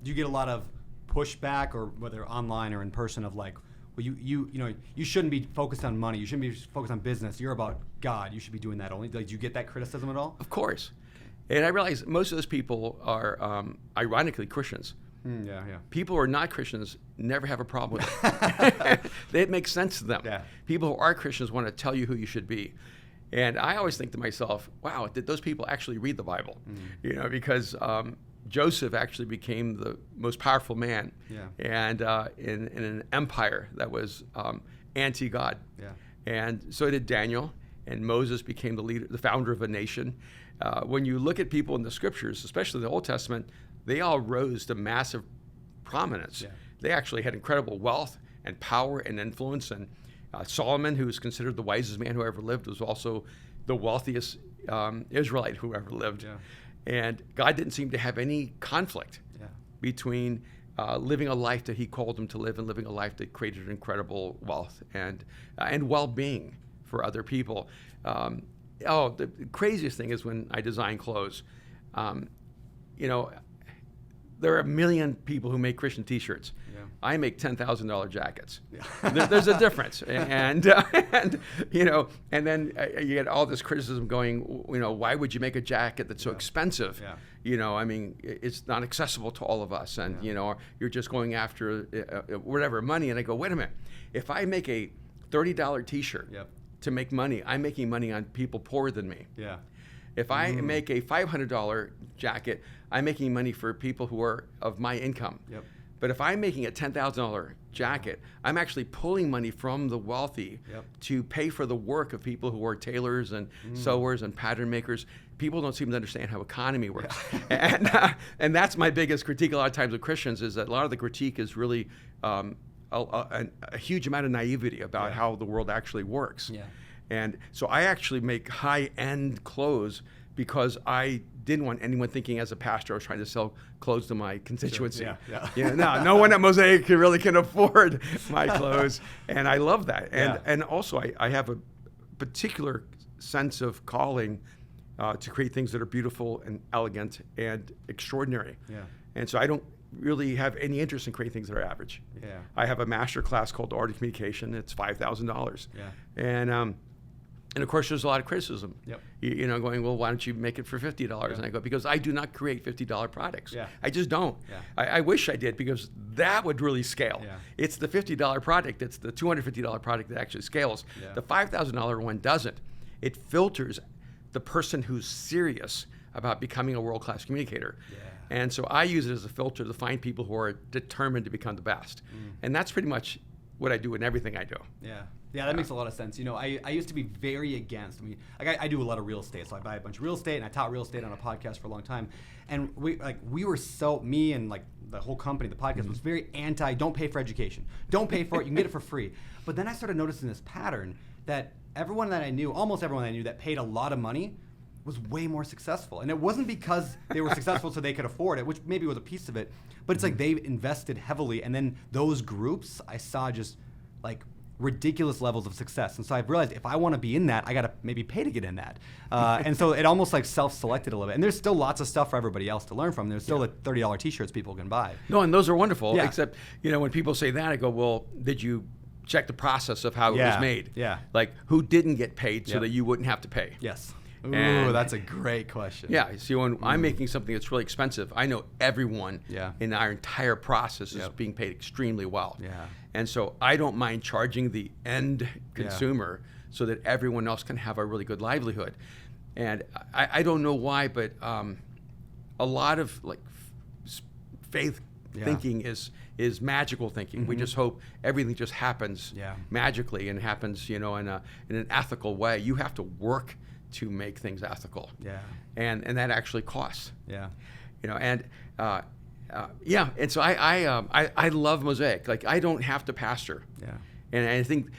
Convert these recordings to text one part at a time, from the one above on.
do you get a lot of pushback, or whether online or in person, of like, well, you shouldn't be focused on money. You shouldn't be focused on business. You're about God. You should be doing that only. Like, do you get that criticism at all? Of course. And I realize most of those people are, ironically, Christians. Yeah. People who are not Christians never have a problem with it. It makes sense to them. Yeah. People who are Christians want to tell you who you should be. And I always think to myself, wow, did those people actually read the Bible? Because Joseph actually became the most powerful man, and in an empire that was anti-God. Yeah. And so did Daniel, and Moses became the leader, the founder of a nation. When you look at people in the scriptures, especially the Old Testament, they all rose to massive prominence. Yeah. They actually had incredible wealth and power and influence. And Solomon, who is considered the wisest man who ever lived, was also the wealthiest Israelite who ever lived. Yeah. And God didn't seem to have any conflict between living a life that he called him to live and living a life that created incredible wealth and well-being for other people. The craziest thing is when I design clothes. There are a million people who make Christian T-shirts. Yeah. I make $10,000 jackets. Yeah. There's a difference, and then you get all this criticism going. Why would you make a jacket that's so expensive? Yeah. It's not accessible to all of us, and you're just going after whatever money. And I go, wait a minute, if I make a $30 T-shirt to make money, I'm making money on people poorer than me. Yeah. If I make a $500 jacket, I'm making money for people who are of my income. Yep. But if I'm making a $10,000 jacket, I'm actually pulling money from the wealthy to pay for the work of people who are tailors and sewers and pattern makers. People don't seem to understand how economy works. Yeah. And that's my biggest critique a lot of times of Christians, is that a lot of the critique is really a huge amount of naivety about how the world actually works. Yeah. And so I actually make high-end clothes because I didn't want anyone thinking as a pastor I was trying to sell clothes to my constituency. Sure. Yeah. No one at Mosaic really can afford my clothes, and I love that. And also I have a particular sense of calling to create things that are beautiful and elegant and extraordinary. Yeah. And so I don't really have any interest in creating things that are average. Yeah. I have a master class called The Art of Communication. It's $5,000. Yeah. And of course, there's a lot of criticism. Yep. Going, well, why don't you make it for $50? Yep. And I go, because I do not create $50 products. Yeah. I just don't. Yeah. I wish I did, because that would really scale. Yeah. It's the $50 product, it's the $250 product that actually scales. Yeah. The $5,000 one doesn't. It filters the person who's serious about becoming a world-class communicator. Yeah. And so I use it as a filter to find people who are determined to become the best. And that's pretty much what I do in everything I do. Yeah. Yeah, that makes a lot of sense. I used to be very against. I do a lot of real estate, so I buy a bunch of real estate, and I taught real estate on a podcast for a long time. And we were so, me and the whole company, the podcast was very anti. Don't pay for education. Don't pay for it. You can get it for free. But then I started noticing this pattern that everyone that I knew, almost everyone I knew that paid a lot of money, was way more successful. And it wasn't because they were successful so they could afford it, which maybe was a piece of it. But it's like they invested heavily, and then those groups I saw just ridiculous levels of success. And so I've realized if I want to be in that, I got to maybe pay to get in that. And so it almost self-selected a little bit. And there's still lots of stuff for everybody else to learn from. There's still the $30 T-shirts people can buy. No, and those are wonderful. Yeah. Except, when people say that, I go, well, did you check the process of how it was made? Yeah. Like, who didn't get paid so that you wouldn't have to pay? Yes. Ooh, that's a great question. Yeah. See, when I'm making something that's really expensive, I know everyone in our entire process is being paid extremely well. Yeah. And so I don't mind charging the end consumer so that everyone else can have a really good livelihood. And I don't know why, but a lot of faith thinking is magical thinking. We just hope everything just happens magically and happens, in an ethical way. You have to work to make things ethical. Yeah. And that actually costs. Yeah. And so I love Mosaic. I don't have to pastor. Yeah. And I think,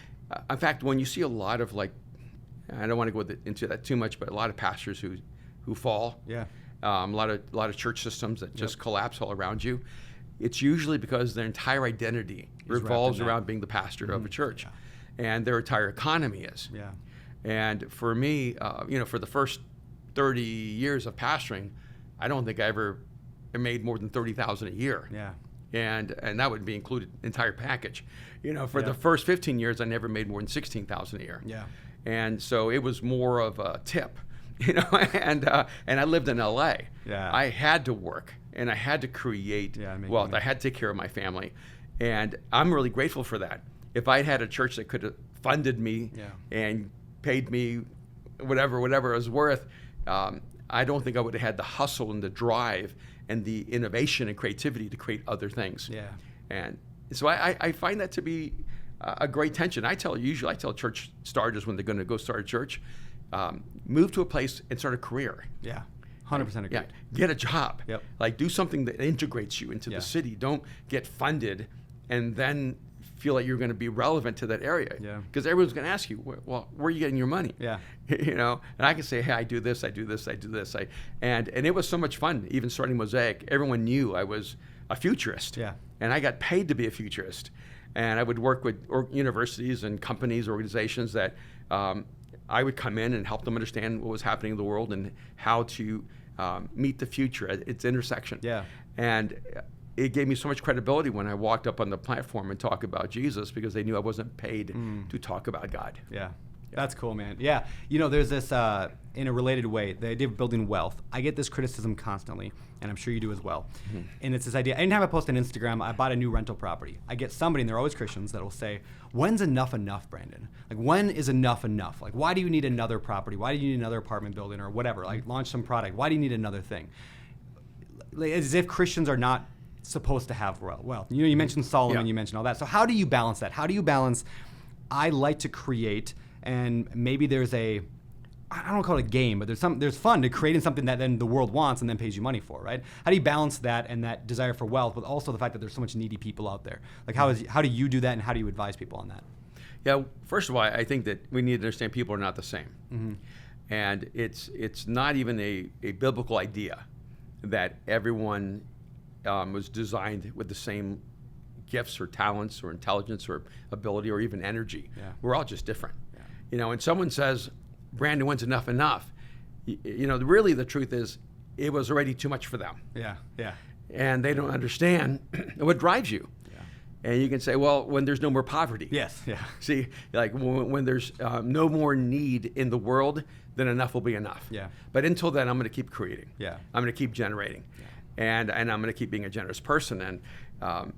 in fact, when you see a lot of I don't want to go into that too much, but a lot of pastors who fall. Yeah. A lot of church systems that just collapse all around you. It's usually because their entire identity revolves around being the pastor of a church, and their entire economy is. Yeah. And for me, for the first 30 years of pastoring, I don't think I ever made more than $30,000 a year. Yeah. And that would be included entire package. For Yeah. the first 15 years, I never made more than $16,000 a year. Yeah. And so it was more of a tip, and I lived in LA. Yeah. I had to work and I had to create make wealth. money. I had to take care of my family. And I'm really grateful for that. If I had a church that could have funded me and paid me whatever it was worth, I don't think I would have had the hustle and the drive and the innovation and creativity to create other things. Yeah. And so I find that to be a great tension. Usually I tell church starters when they're going to go start a church, move to a place and start a career. Yeah. 100% agree. Yeah, get a job. Yep. Like do something that integrates you into the city. Don't get funded and then feel like you're going to be relevant to that area. Yeah. Because everyone's going to ask you, well, where are you getting your money? Yeah. And I can say, hey, I do this, I do this, I do this. And it was so much fun, even starting Mosaic. Everyone knew I was a futurist. Yeah. And I got paid to be a futurist. And I would work with universities and companies, organizations that I would come in and help them understand what was happening in the world and how to meet the future at its intersection. Yeah. And it gave me so much credibility when I walked up on the platform and talked about Jesus, because they knew I wasn't paid to talk about God. Yeah. That's cool, man. Yeah. There's this, in a related way, the idea of building wealth. I get this criticism constantly, and I'm sure you do as well. Mm-hmm. And it's this idea. Anytime I post on Instagram, I bought a new rental property. I get somebody, and they're always Christians, that will say, when's enough, Brandon? Like, when is enough? Like, why do you need another property? Why do you need another apartment building or whatever? Like, launch some product. Why do you need another thing? Like, as if Christians are not supposed to have wealth. You mentioned Solomon, you mentioned all that. So how do you balance that? How do you balance, I like to create, and maybe there's I don't want to call it a game, but there's fun to creating something that then the world wants and then pays you money for, right? How do you balance that and that desire for wealth with also the fact that there's so much needy people out there? Like, how do you do that, and how do you advise people on that? Yeah, first of all, I think that we need to understand people are not the same. Mm-hmm. And it's not even a biblical idea that everyone was designed with the same gifts or talents or intelligence or ability or even energy. Yeah. We're all just different. Yeah. And someone says, Brandon, when's enough? Really the truth is it was already too much for them. Yeah, yeah. And they don't understand what drives you. Yeah. And you can say, well, when there's no more poverty. Yes, yeah. See, like when there's no more need in the world, then enough will be enough. Yeah. But until then, I'm going to keep creating. Yeah. I'm going to keep generating. Yeah. And I'm going to keep being a generous person. And